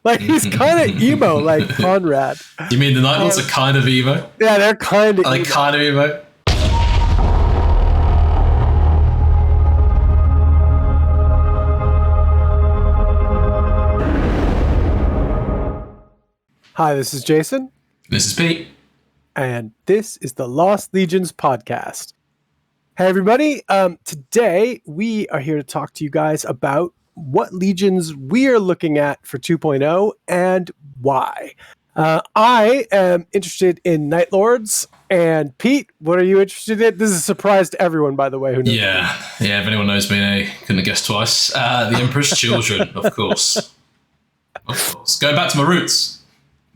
Like, he's kind of emo, like Konrad. You mean the Night Lords are kind of emo? Yeah, they're kind of Are they kind of emo? Hi, this is Jason. This is Pete. And this is the Lost Legions podcast. Hey, everybody. Today, we are here to talk to you guys about what legions we are looking at for 2.0 and why. I am interested in Night Lords. And Pete, what are you interested in? This is a surprise to everyone, by the way. Who knows Yeah. If anyone knows me, I couldn't have guessed twice. The Emperor's Children, of course. Of course. Going back to my roots.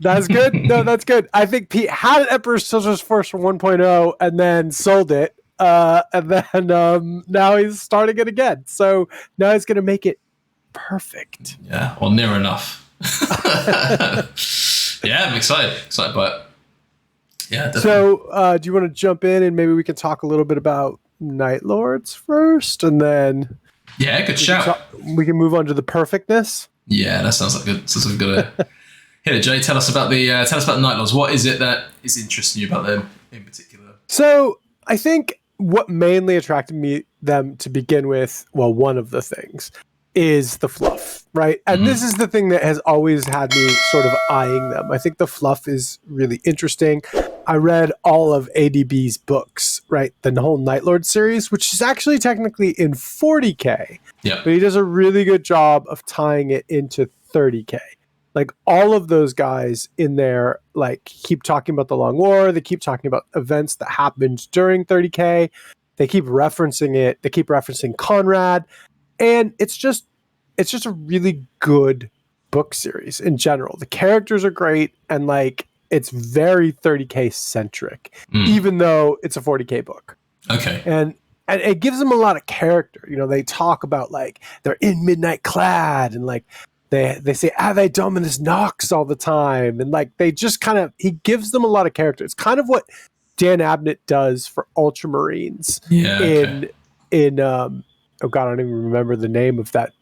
That's good. No, that's good. I think Pete had an Emperor's Children's first for 1.0 and then sold it. And then now he's starting it again. So now he's going to make it perfect. Yeah, well, near enough. Yeah, I'm excited. Excited by it. Yeah, definitely. So do you want to jump in and maybe we can talk a little bit about Night Lords first? And then good shout. We can move on to the perfectness. Yeah, that sounds like a good Here, Jay, tell us about the Night Lords. What is it that is interesting you about them in particular? So I think what mainly attracted them to begin with, well, one of the things is the fluff, right? And this is the thing that has always had me sort of eyeing them. I think the fluff is really interesting. I read all of ADB's books, right? The whole Night Lord series, which is actually technically in 40K. Yeah. But he does a really good job of tying it into 30K. Like, all of those guys in there, like, keep talking about the Long War. They keep talking about events that happened during 30K. They keep referencing it. They keep referencing Konrad. And it's just a really good book series in general. The characters are great, and, like, it's very 30K centric, even though it's a 40K book. Okay. And it gives them a lot of character. You know, they talk about, like, they're in midnight clad, and, like, They say Ave Dominus Nox all the time, and like they just kind of, he gives them a lot of character. It's kind of what Dan Abnett does for Ultramarines. In oh god, I don't even remember the name of that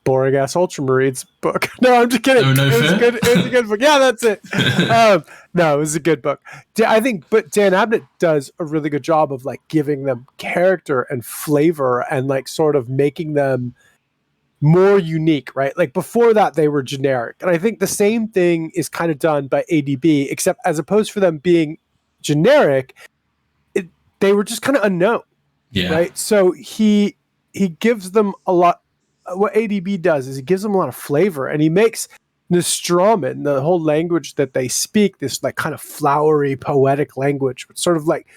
boring ass Ultramarines book. No, I'm just kidding. No, it was a good book. Yeah, that's it. No, it was a good book. I think, but Dan Abnett does a really good job of like giving them character and flavor and like sort of making them more unique, right? Like before that, they were generic. And I think the same thing is kind of done by ADB, except as opposed for them being generic, they were just kind of unknown, right? So he gives them a lot. What ADB does is he gives them a lot of flavor, and he makes Nostroman, the whole language that they speak, this like kind of flowery, poetic language, but sort of like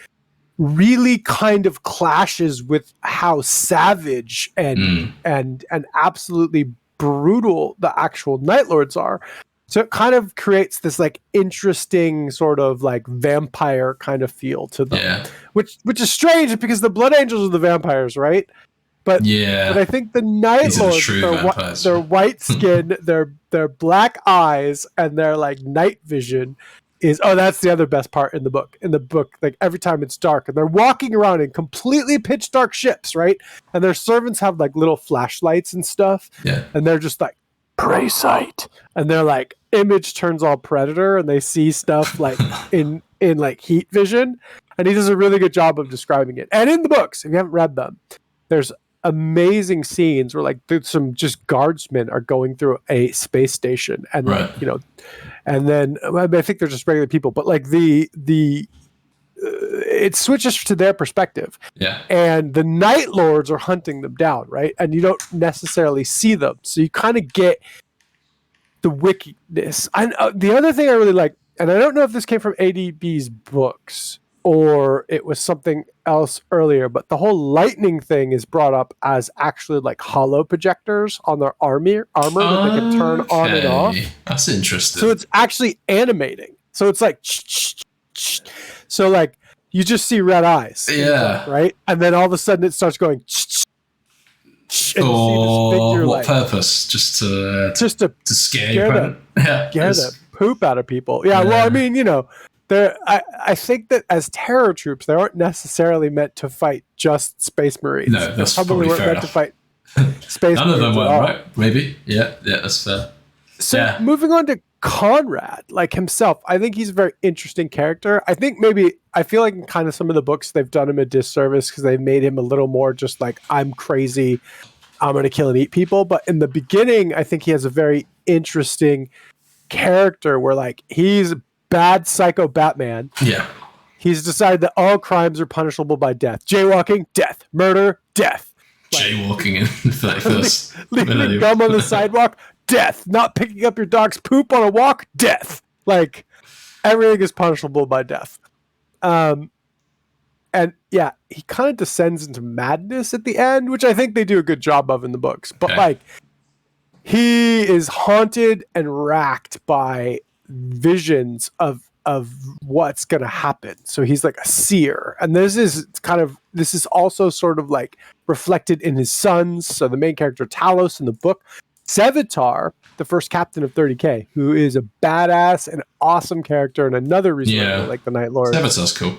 really kind of clashes with how savage and absolutely brutal the actual Night Lords are. So it kind of creates this like interesting sort of like vampire kind of feel to them, which is strange because the Blood Angels are the vampires, right? But I think the Night Lords, they're white skin, they're black eyes, and they're like night vision. That's the other best part in the book. In the book, like every time it's dark and they're walking around in completely pitch dark ships, right? And their servants have like little flashlights and stuff. Yeah. And they're just like, prey sight. And they're like, image turns all predator, and they see stuff like in like heat vision. And he does a really good job of describing it. And in the books, if you haven't read them, there's amazing scenes where like some just guardsmen are going through a space station and like, you know, and then I think they're just regular people, but like it switches to their perspective. Yeah. And the Night Lords are hunting them down, right? And you don't necessarily see them. So you kind of get the wickedness. And the other thing I really like, and I don't know if this came from ADB's books or it was something else earlier, but the whole lightning thing is brought up as actually like hollow projectors on their armor that they can turn on and off. That's interesting. So it's actually animating. So it's like, so like you just see red eyes. Yeah. Right? And then all of a sudden it starts going, and for what purpose? Just to scare them. Scare the poop out of people. Yeah. Well, I mean, you know, I think that as terror troops, they aren't necessarily meant to fight just Space Marines. No, that's they probably weren't meant to fight Space None Marines. None of them were, right? Maybe. Yeah, that's fair. So moving on to Konrad, like himself, I think he's a very interesting character. I feel like in kind of some of the books they've done him a disservice because they've made him a little more just like, I'm crazy, I'm going to kill and eat people. But in the beginning, I think he has a very interesting character where like he's bad psycho Batman. Yeah. He's decided that all crimes are punishable by death. Jaywalking, death. Murder, death. Jaywalking in the 31st. Leaving gum on the sidewalk, death. Not picking up your dog's poop on a walk, death. Like, everything is punishable by death. And yeah, he kind of descends into madness at the end, which I think they do a good job of in the books. But like, he is haunted and racked by visions of what's going to happen. So he's like a seer. And this is also sort of like reflected in his sons. So the main character Talos in the book, Sevatar, the first captain of 30K, who is a badass and awesome character and another reason why I like the Night Lord. Sevatar's cool.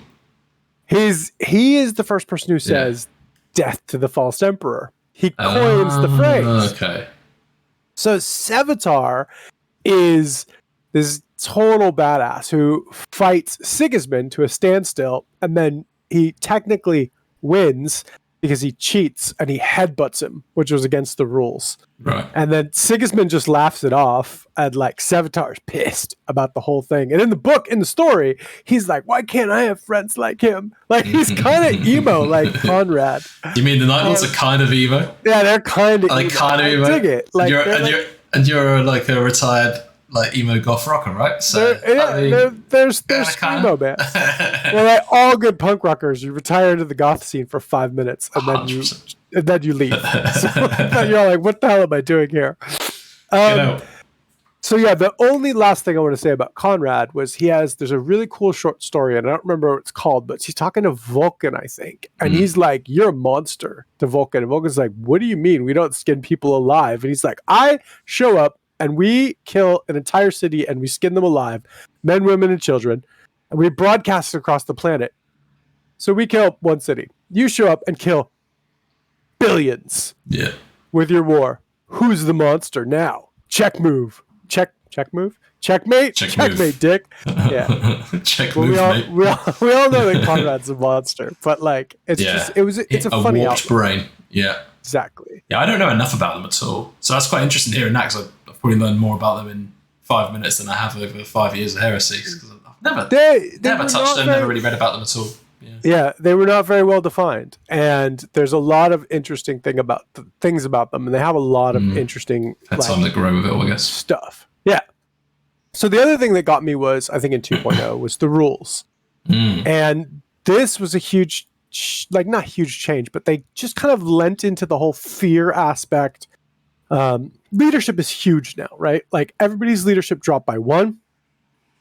He is the first person who says death to the false emperor. He coins the phrase. Okay. So Sevatar is this total badass who fights Sigismund to a standstill, and then he technically wins because he cheats and he headbutts him, which was against the rules. Right. And then Sigismund just laughs it off, and like Sevatar's pissed about the whole thing. And in the book, in the story, he's like, "Why can't I have friends like him?" Like he's kind of emo, like Konrad. You mean the Night Lords are kind of emo? Yeah, they're kind of. Like kind of emo. I dig it. Like you're like a retired like emo goth rocker, right? So there's emo bands. Well, like all good punk rockers, you retire into the goth scene for 5 minutes and then you leave. So you're like, what the hell am I doing here? So yeah, the only last thing I want to say about Konrad was there's a really cool short story, and I don't remember what it's called, but he's talking to Vulcan, I think. And he's like, "You're a monster," to Vulcan. And Vulcan's like, "What do you mean? We don't skin people alive." And he's like, "I show up and we kill an entire city and we skin them alive, men, women, and children, and we broadcast it across the planet. So we kill one city. You show up and kill billions with your war. Who's the monster now? Check move. Check move? Checkmate? Checkmate, dick." Yeah. We all know that Conrad's a monster, but like it's a funny warped outlook. brain. Yeah. Exactly. Yeah, I don't know enough about them at all. So that's quite interesting hearing that, because I've probably learned more about them in 5 minutes than I have over 5 years of heresies. Because I've never touched them, never really read about them at all. Yeah, they were not very well defined, and there's a lot of interesting things about them, and they have a lot of interesting time to grow with it, I guess. Stuff. Yeah. So the other thing that got me was, I think in 2.0, was the rules, and this was a huge, not huge change, but they just kind of lent into the whole fear aspect. Leadership is huge now, right? Like everybody's leadership dropped by 1.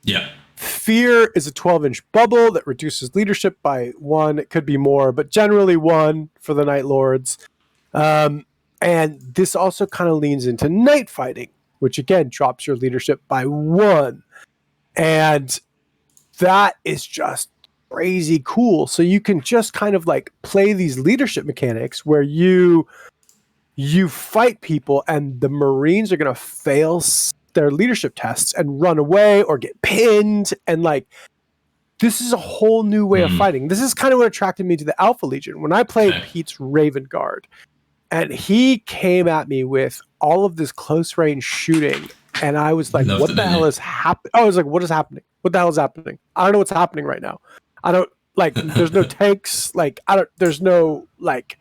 Yeah. Fear is a 12-inch bubble that reduces leadership by 1. It could be more, but generally 1 for the Night Lords. And this also kind of leans into night fighting, which again drops your leadership by 1. And that is just crazy cool. So you can just kind of like play these leadership mechanics where you fight people and the Marines are going to fail their leadership tests and run away or get pinned, and like this is a whole new way of fighting. This is kind of what attracted me to the Alpha Legion when I played Pete's Raven Guard, and he came at me with all of this close range shooting, and I was like, what the hell is happening? I was like, what is happening? What the hell is happening? I don't know what's happening right now. I don't like there's no tanks, like there's no like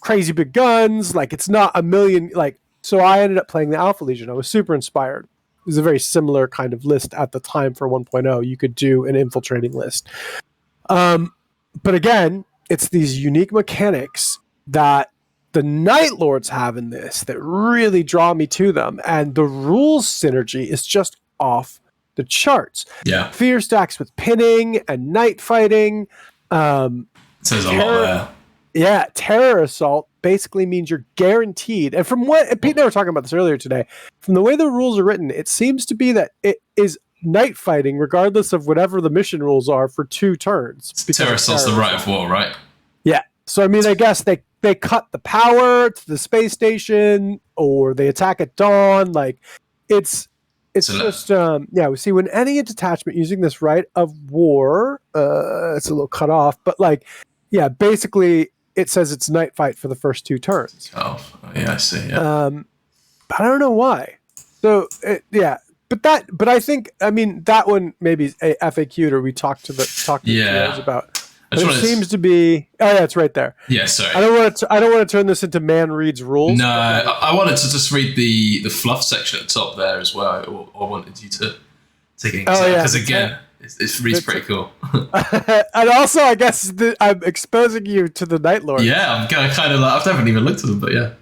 crazy big guns, like it's not a million, like so I ended up playing the Alpha Legion. I was super inspired. It was a very similar kind of list at the time for 1.0. You could do an infiltrating list. But again, it's these unique mechanics that the Night Lords have in this that really draw me to them. And the rules synergy is just off the charts. Yeah. Fear stacks with pinning and night fighting. It says a lot there. Yeah, terror assault basically means you're guaranteed. And from what Pete and I were talking about this earlier today, from the way the rules are written, it seems to be that it is night fighting regardless of whatever the mission rules are for 2 turns. Terror assault's the right of war, right? Yeah. So I mean, I guess they cut the power to the space station, or they attack at dawn. Like it's It's just, we see when any detachment using this right of war, it's a little cut off, but basically it says it's night fight for the first 2 turns. Oh, yeah, I see. Yeah. But I don't know why. So, but I think, that one maybe is a FAQ or we talked to the players about. There seems to be. Oh yeah, it's right there. Yeah, sorry. I don't want to turn this into man reads rules. No, I wanted to just read the fluff section at the top there as well. I wanted you to take it because again, it reads pretty cool. And also, I guess I'm exposing you to the Night Lords. Yeah, I'm kind of like I haven't even looked at them, but yeah.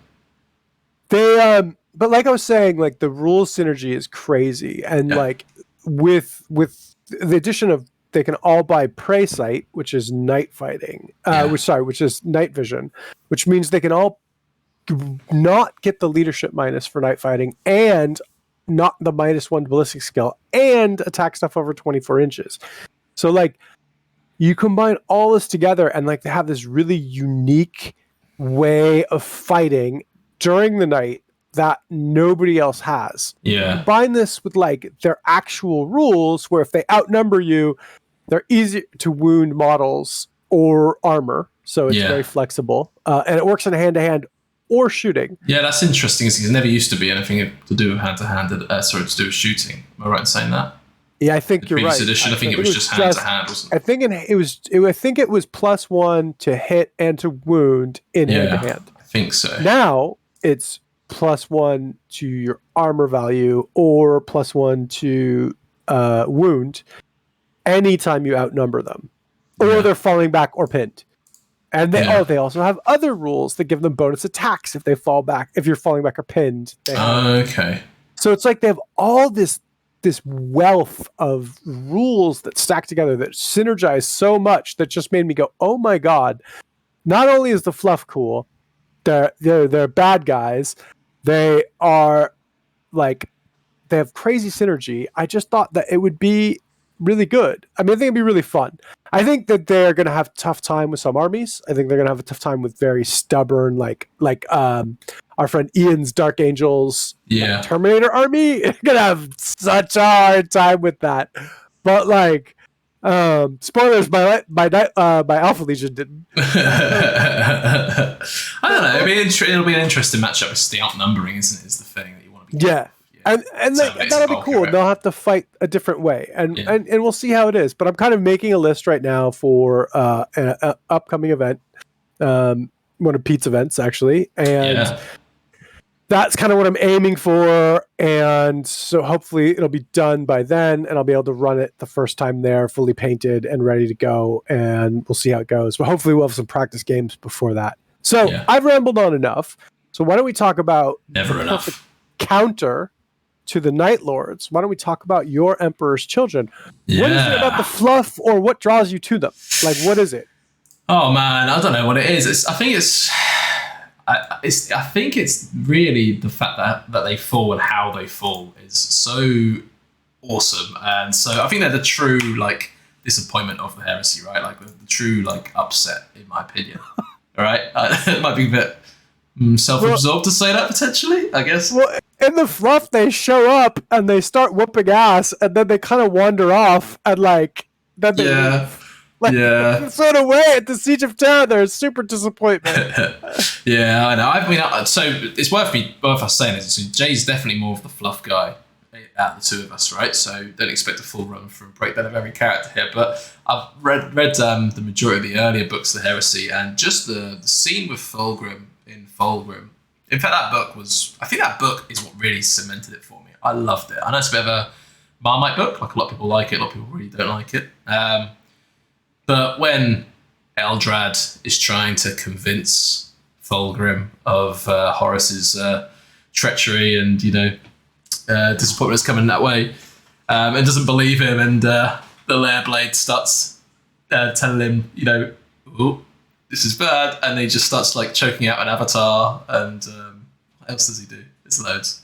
They but like I was saying, like the rules synergy is crazy, and like with the addition of. They can all buy Prey Sight, which is night fighting, which is night vision, which means they can all not get the leadership minus for night fighting and not the -1 ballistic skill and attack stuff over 24 inches. So like you combine all this together and like they have this really unique way of fighting during the night that nobody else has. Yeah. Combine this with like their actual rules where if they outnumber you, they're easy to wound models or armor, so it's very flexible, and it works in hand-to-hand or shooting. Yeah, that's interesting. It never used to be anything to do with hand-to-hand, to do with shooting. Am I right in saying that? Yeah, I think you're right. Previous edition, I think it was just hand-to-hand, wasn't it? I think it was +1 to hit and to wound in hand-to-hand. I think so. Now it's +1 to your armor value or +1 to wound. Anytime you outnumber them, or they're falling back or pinned, and they also have other rules that give them bonus attacks if they fall back. If you're falling back or pinned, okay. So it's like they have all this wealth of rules that stack together that synergize so much that just made me go, oh my god! Not only is the fluff cool, they're bad guys. They are like they have crazy synergy. I just thought that it would be really good. I think it'd be really fun. I think that they're going to have a tough time with some armies. I think they're going to have a tough time with very stubborn, like our friend Ian's Dark Angels Terminator army. They're going to have such a hard time with that. But like, spoilers, my Alpha Legion didn't. I don't know. It'll be an interesting matchup. It's the outnumbering, isn't it? Is the thing that you want to be. Yeah. And that'll be cool. They'll have to fight a different way, and we'll see how it is. But I'm kind of making a list right now for an upcoming event, one of Pete's events actually, and that's kind of what I'm aiming for. And so hopefully it'll be done by then, and I'll be able to run it the first time there, fully painted and ready to go. And we'll see how it goes. But hopefully we'll have some practice games before that. So I've rambled on enough. So why don't we talk about Never enough counter to the Night Lords? Why don't we talk about your Emperor's Children? What is it about the fluff, or what draws you to them? Like, what is it? Oh man, I don't know what it is. I think it's really the fact that they fall and how they fall is so awesome, and so I think they're the true like disappointment of the heresy, right? Like the true like upset, in my opinion. All right, it might be a bit self-absorbed to say that potentially, I guess. Well, in the fluff, they show up and they start whooping ass, and then they kind of wander off, and like then they leave. Sort of way at the Siege of Terra, there's super disappointment. Yeah, I know. So it's worth us saying this. So Jay's definitely more of the fluff guy out of the two of us, right? So don't expect a full run from breakdown of every character here. But I've read the majority of the earlier books of the Heresy, and just the scene with Fulgrim in Fulgrim. In fact, I think that book is what really cemented it for me. I loved it. I know it's a bit of a Marmite book. Like a lot of people like it, a lot of people really don't like it. But when Eldrad is trying to convince Fulgrim of Horus's treachery and disappointment is coming that way, and doesn't believe him, and the Lair Blade starts telling him, "Ooh, this is bad," and he just starts like choking out an avatar. And what else does he do? It's loads.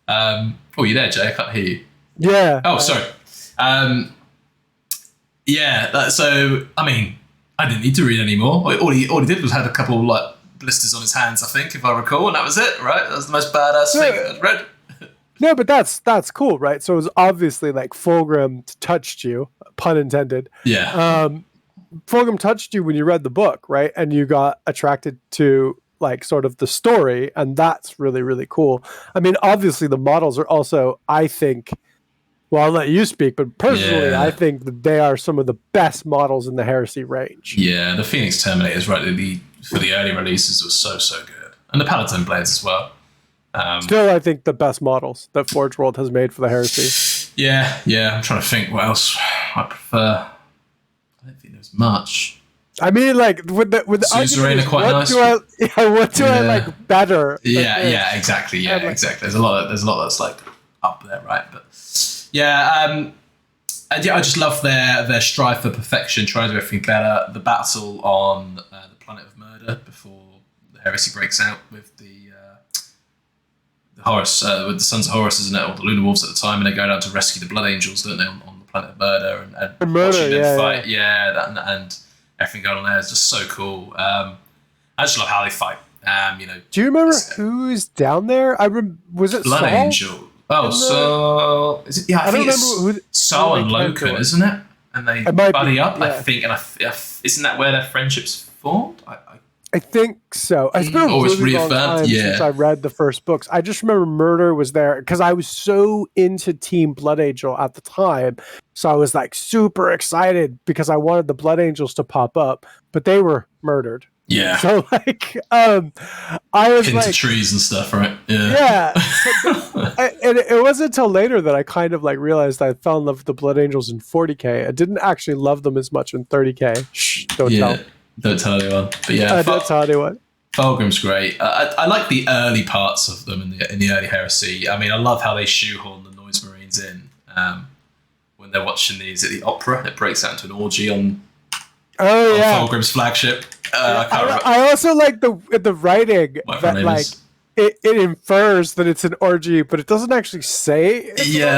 You there, Jay? I can't hear you. Yeah. Oh, sorry. So I mean, I didn't need to read anymore. All he did was had a couple like blisters on his hands, I think, if I recall, and that was it. Right? That was the most badass thing I'd read. No, but that's cool, right? So it was obviously like Fulgrim touched you, pun intended. Yeah. Fulgrim touched you when you read the book, right? And you got attracted to like sort of the story, and that's really, really cool. I mean, obviously the models are also, I think, well, I'll let you speak, but personally, I think that they are some of the best models in the Heresy range. Yeah, the Phoenix Terminators, right? For the early releases was so good, and the Paladin Blades as well. Still, I think the best models that Forge World has made for the Heresy. Yeah. I'm trying to think what else I prefer. I don't think there's much. I mean, like with the Suzerain are quite nice. What do I like better? Yeah, exactly. Yeah, exactly. There's a lot that's like up there, right? But yeah, and yeah, I just love their strive for perfection, trying to do everything better. The battle on the planet of Murder before the Heresy breaks out with the Horus, with the Sons of Horus, isn't it, or the Lunar Wolves at the time, and they go down to rescue the Blood Angels, don't they, on the planet of Murder, and watching them fight, and everything going on there is just so cool. I just love how they fight. Do you remember who's down there? Was it Blood Saul? Angel? Oh, so is it? Yeah, I think it's Saul and Loken, isn't it? And they buddy up, yeah. I think, and isn't that where their friendships formed? I think so. It's been a really long time since I read the first books. I just remember Murder was there because I was so into Team Blood Angel at the time. So I was like super excited because I wanted the Blood Angels to pop up, but they were murdered. Yeah. So like, I was into trees and stuff, right? Yeah. And it wasn't until later that I kind of like realized I fell in love with the Blood Angels in 40K. I didn't actually love them as much in 30K. Shh, don't tell. Don't tell anyone. But yeah, don't tell anyone. Fulgrim's great. I like the early parts of them in the early Heresy. I mean, I love how they shoehorn the Noise Marines in when they're watching these at the opera. It breaks out into an orgy on Fulgrim's flagship. I also like the writing that like it infers that it's an orgy, but it doesn't actually say. And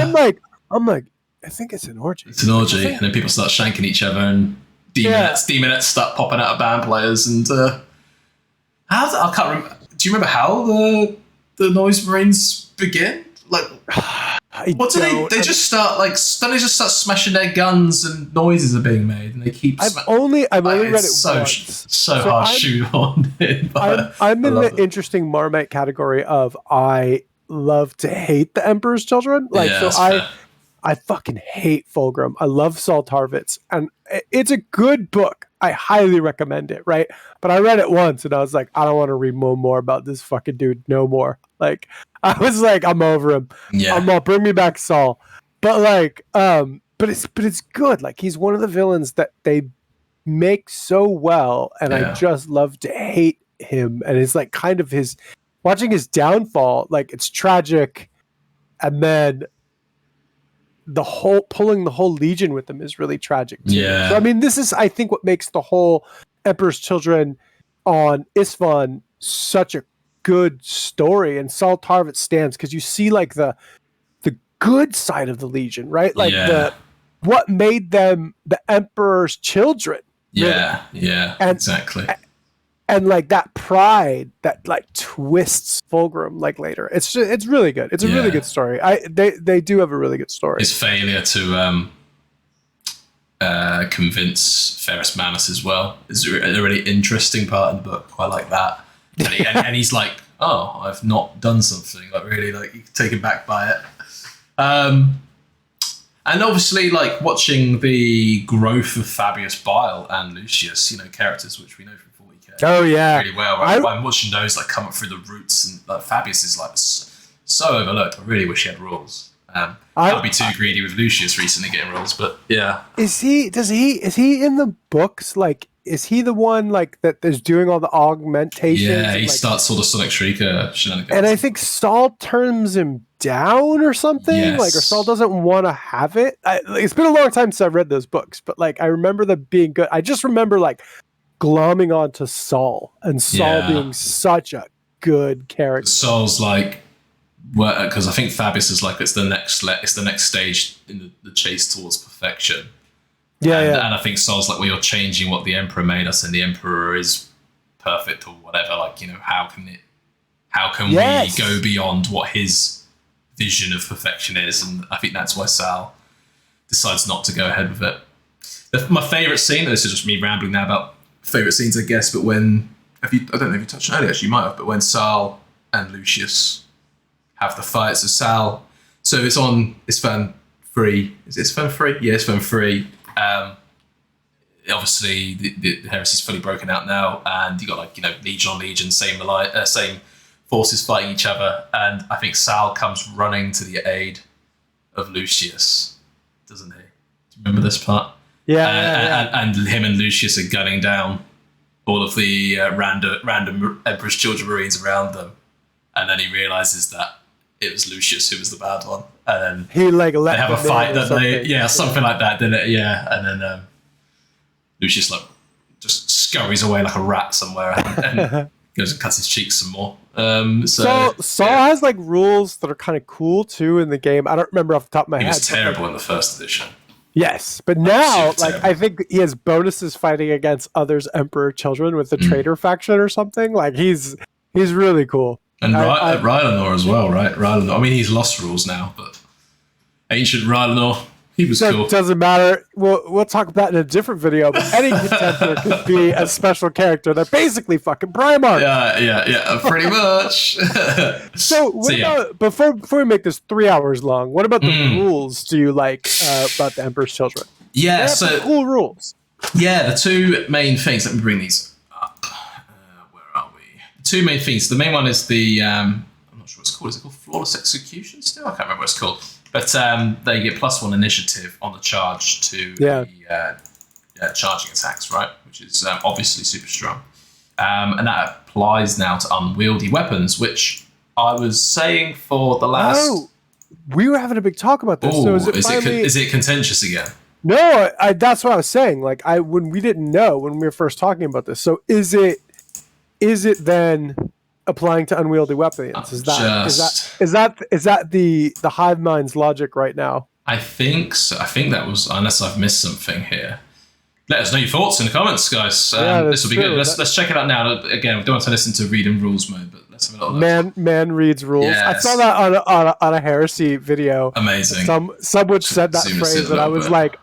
I'm like, I think it's an orgy. It's an orgy, and then people start shanking each other and. Demonettes start popping out of band players, and I can't remember. Do you remember how the Noise Marines begin? Like, what do they? They just start like. Then they just start smashing their guns, and noises are being made, and they keep. I've only read it once. So hard shoehorned in. I'm in the interesting Marmite category of I love to hate the Emperor's Children. Like, I fucking hate Fulgrim. I love Saul Tarvitz, and it's a good book. I highly recommend it, right? But I read it once, and I was like, I don't want to read more about this fucking dude no more. Like, I was like, I'm over him. Yeah. Bring me back Saul. But like, but it's good. Like, he's one of the villains that they make so well, and I just love to hate him. And it's like kind of watching his downfall. Like, it's tragic, and then pulling the whole Legion with them is really tragic too. Yeah. So I mean, this is I think what makes the whole Emperor's Children on Isfahan such a good story, and Saul Tarvitz stands because you see like the good side of the Legion, right? Like what made them the Emperor's children. Yeah, really. Yeah, exactly. And like that pride that like twists Fulgrim like later. It's really good. It's a really good story. They do have a really good story. His failure to convince Ferrus Manus as well is a really interesting part in the book. I like that. And he's like, oh, I've not done something. Like really, like taken back by it. And obviously, like watching the growth of Fabius Bile and Lucius, characters which we know from 40K. Oh yeah, really well. Right? I'm watching those like come up through the roots, and like Fabius is like so overlooked. I really wish he had rules. I'll be too greedy with Lucius recently getting roles, but yeah. Is he in the books? Like, is he the one like that is doing all the augmentations? Yeah, he starts all the Sonic Shrieker shenanigans. And I think Saul turns him down or something. Yes. Like, or Saul doesn't want to have it. It's been a long time since I've read those books, but like I remember them being good. I just remember like glomming onto Saul and Saul being such a good character. Saul's like, because I think Fabius is like it's the next stage in the chase towards perfection. And I think Saul's like, well, you're changing what the Emperor made us, and the Emperor is perfect or whatever. Like, how can we go beyond what his vision of perfection is, and I think that's why Sal decides not to go ahead with it. My favourite scene, this is just me rambling now about favourite scenes, I guess, but when, I don't know if you touched on it earlier, actually you might have, but when Sal and Lucius have the fight, so it's Fan 3, is it Fan 3? Yeah, it's Fan 3. Obviously the heresy's fully broken out now, and you got like, you know, Legion on Legion, same forces fighting each other, and I think Sal comes running to the aid of Lucius, doesn't he? Do you remember this part? And him and Lucius are gunning down all of the random Emperor's Children Marines around them, and then he realizes that it was Lucius who was the bad one, and then he like they have a fight that something like that, didn't it? Yeah, and then Lucius like just scurries away like a rat somewhere and goes and cuts his cheeks some more. Saul has like rules that are kind of cool too in the game. I don't remember off the top of my head. He was terrible in the first edition. Yes, but now, like, I think he has bonuses fighting against others' Emperor children with the traitor faction or something. Like, he's really cool. And Rylanor as well, right? Rylanor. I mean, he's lost rules now, but ancient Rylanor, he was cool. Doesn't matter. We'll talk about it in a different video, but any contender could be a special character. They're basically fucking Primarch. Yeah, pretty much. So about, before we make this 3 hours long, what about the rules do you like about the Emperor's Children? Yeah, so cool rules. Yeah, the two main things. Let me bring these up. Where are we? The two main things. The main one is the I'm not sure what it's called. Is it called Flawless Execution still? I can't remember what it's called. But they get +1 initiative on the charge to the charging attacks, right? Which is obviously super strong. And that applies now to unwieldy weapons, which I was saying for the last... Oh, we were having a big talk about this. So is it contentious again? No, that's what I was saying. Like, when we didn't know when we were first talking about this. So is it then applying to unwieldy weapons? Is that the hive mind's logic right now? I think so. I think that was, unless I've missed something here. Let us know your thoughts in the comments, guys. This will be good. Let's check it out now. Again, we don't want to listen to reading rules mode, but let's have a little man reads rules. Yes. I saw that on a heresy video. Amazing. Someone said that phrase, and I was like,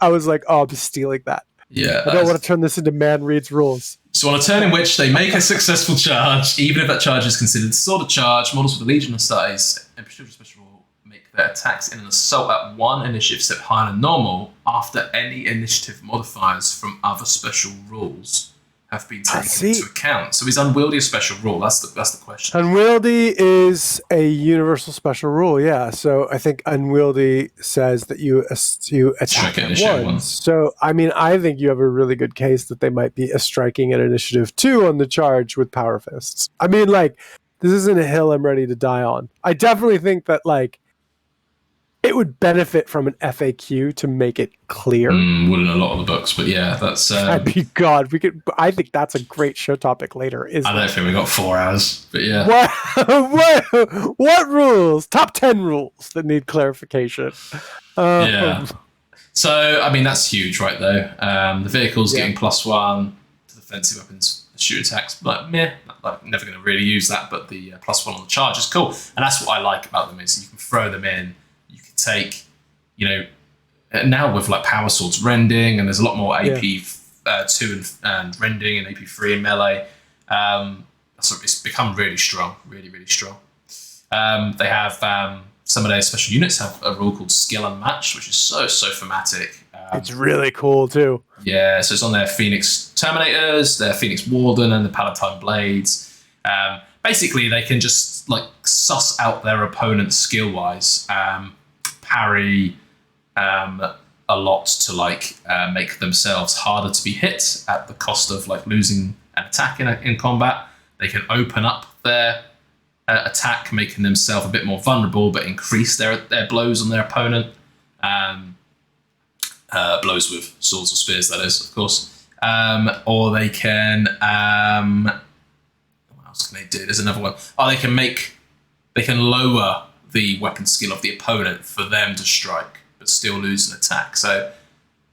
oh, I'm stealing that. Yeah. I don't want to turn this into man reads rules. So on a turn in which they make a successful charge, even if that charge is considered sword of charge, models with the Legion of Size and Precision Special will make their attacks in an assault at 1 initiative step higher than normal after any initiative modifiers from other special rules have been taken into account. So is unwieldy a special rule? That's the question. Unwieldy is a universal special rule, yeah. So I think unwieldy says that you attack at 1. So I mean, I think you have a really good case that they might be striking at initiative 2 on the charge with power fists. I mean, like, this isn't a hill I'm ready to die on. I definitely think that, like, it would benefit from an FAQ to make it clear. Wouldn't a lot of the books, but yeah, that's... God, I think that's a great show topic later. I don't think we got 4 hours, but yeah. What rules? Top 10 rules that need clarification. Yeah. So, I mean, that's huge, right, though. The vehicle's getting +1 to defensive weapons, shoot attacks, but like, never going to really use that, but the +1 on the charge is cool. And that's what I like about them, is you can throw them in, take, now with like power swords rending, and there's a lot more AP 2 and rending and AP 3 in melee. So it's become really strong, really, really strong. They have some of their special units have a rule called Skill Unmatched, which is so thematic. It's really cool too. Yeah, so it's on their Phoenix Terminators, their Phoenix Warden, and the Palatine Blades. Basically, they can just like suss out their opponent skill-wise. Parry a lot to like make themselves harder to be hit at the cost of like losing an attack in combat. They can open up their attack, making themselves a bit more vulnerable, but increase their blows on their opponent. Blows with swords or spears, that is, of course. Or they can what else can they do? There's another one. They can lower the weapon skill of the opponent for them to strike, but still lose an attack. So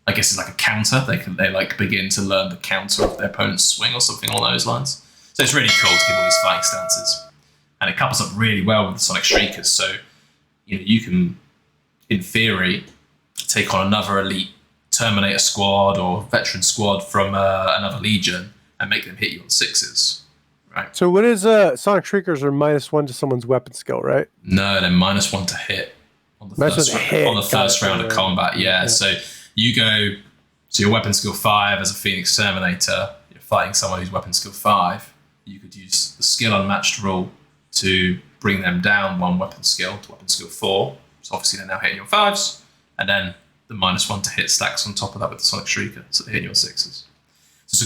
I guess it's like a counter. They like begin to learn the counter of their opponent's swing or something along those lines. So it's really cool to give all these fighting stances, and it couples up really well with the Sonic Shriekers. So you can, in theory, take on another elite Terminator squad or veteran squad from another Legion and make them hit you on 6s. Right. So what is Sonic Shriekers are -1 to someone's weapon skill, right? No, they're -1 to hit on the first round of combat. Yeah. So you go. So your weapon skill 5 as a Phoenix Terminator. You're fighting someone who's weapon skill 5. You could use the skill unmatched rule to bring them down 1 weapon skill to weapon skill 4. So obviously they're now hitting your 5s, and then the -1 to hit stacks on top of that with the Sonic Shrieker, so they're hitting your 6s. So it's a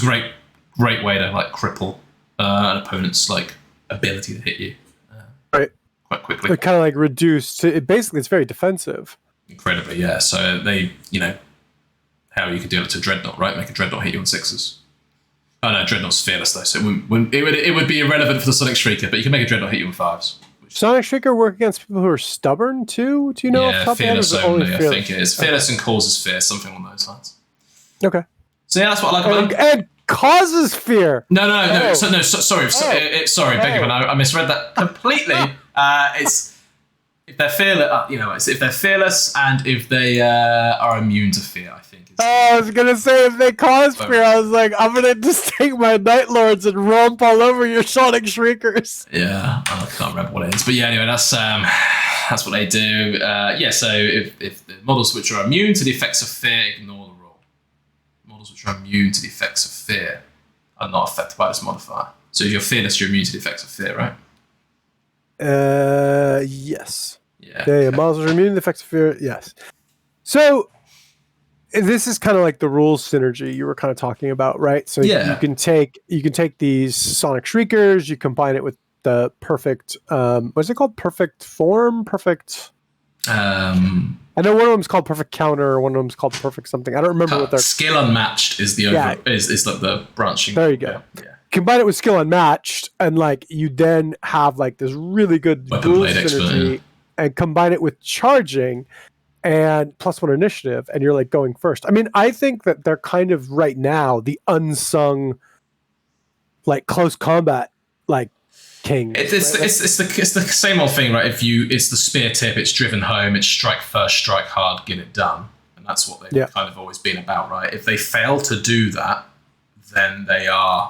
great way to like cripple an opponent's like ability to hit you right quite quickly. They're kind of like reduced to basically it's very defensive. Incredibly, yeah. So they, how you could do it to Dreadnought, right? Make a Dreadnought hit you on 6s. Oh no, Dreadnought's fearless though, so it would be irrelevant for the Sonic Shrieker, but you can make a Dreadnought hit you on 5s. Sonic Shrieker work against people who are stubborn too? Do you know? Yeah, fearless only, I think it is. Fearless and causes fear, something along those lines. Okay. So yeah, that's what I like about it. And causes fear. No. Sorry, beg your pardon. I misread that completely. It's if they're fearless, if they're fearless and if they are immune to fear, I think. I was gonna say if they cause fear, I was like, I'm gonna just take my Night Lords and romp all over your Sonic Shriekers. Yeah, I can't remember what it is, but yeah, anyway, that's what they do. So if the models which are immune to the effects of fear ignore the rule. Models which are immune to the effects of fear are not affected by this modifier. So if you're fearless, you're immune to the effects of fear, right? Yes. Yeah. Okay. Models are immune to the effects of fear. Yes. So this is kind of like the rules synergy you were kind of talking about, right? So you can take these Sonic Shriekers, you combine it with the perfect what's it called? Perfect form? Perfect I know one of them's called perfect counter, one of them's called perfect something. I don't remember what they're skill unmatched is the is like the branching. There you go. Yeah. Combine it with skill unmatched, and like you then have like this really good rules synergy, and combine it with charging and +1 initiative, and you're like going first. I mean, I think that they're kind of right now the unsung like close combat like king. It's the same old thing, right? It's the spear tip, it's driven home, it's strike first, strike hard, get it done, and that's what they've kind of always been about, right? If they fail to do that, then they're a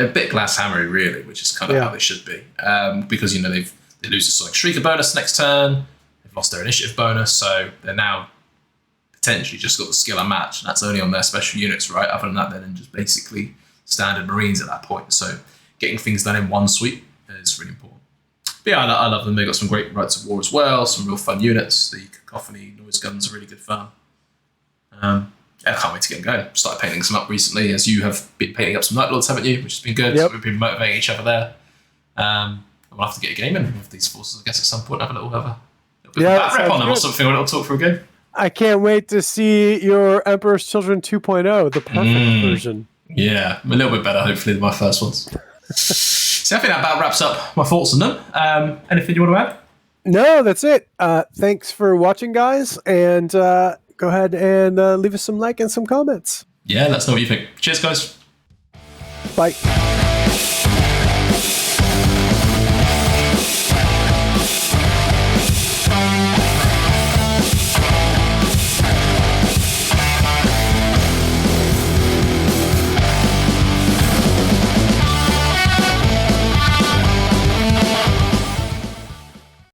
bit glass hammery, really, which is kind of how they should be, because they lose the Sonic Shrieker bonus next turn. Lost their initiative bonus, so they're now potentially just got the skill unmatched, and that's only on their special units, right? Other than that, they're then just basically standard Marines at that point. So getting things done in one sweep is really important. But yeah, I love them. They've got some great Rights of War as well, some real fun units. The Cacophony noise guns are really good fun. I can't wait to get them going. Started painting some up recently, as you have been painting up some Night Lords, haven't you? Which has been good. Yep. So we've been motivating each other there. We'll have to get a game in with these forces, I guess, at some point. Have a little rep on them or something when it'll talk for a game. I can't wait to see your Emperor's Children 2.0, the perfect version. Yeah, a little bit better, hopefully, than my first ones. So I think that about wraps up my thoughts on them. Anything you want to add? No, that's it. Thanks for watching, guys, and go ahead and leave us some like and some comments. Yeah, let us know what you think. Cheers, guys. Bye.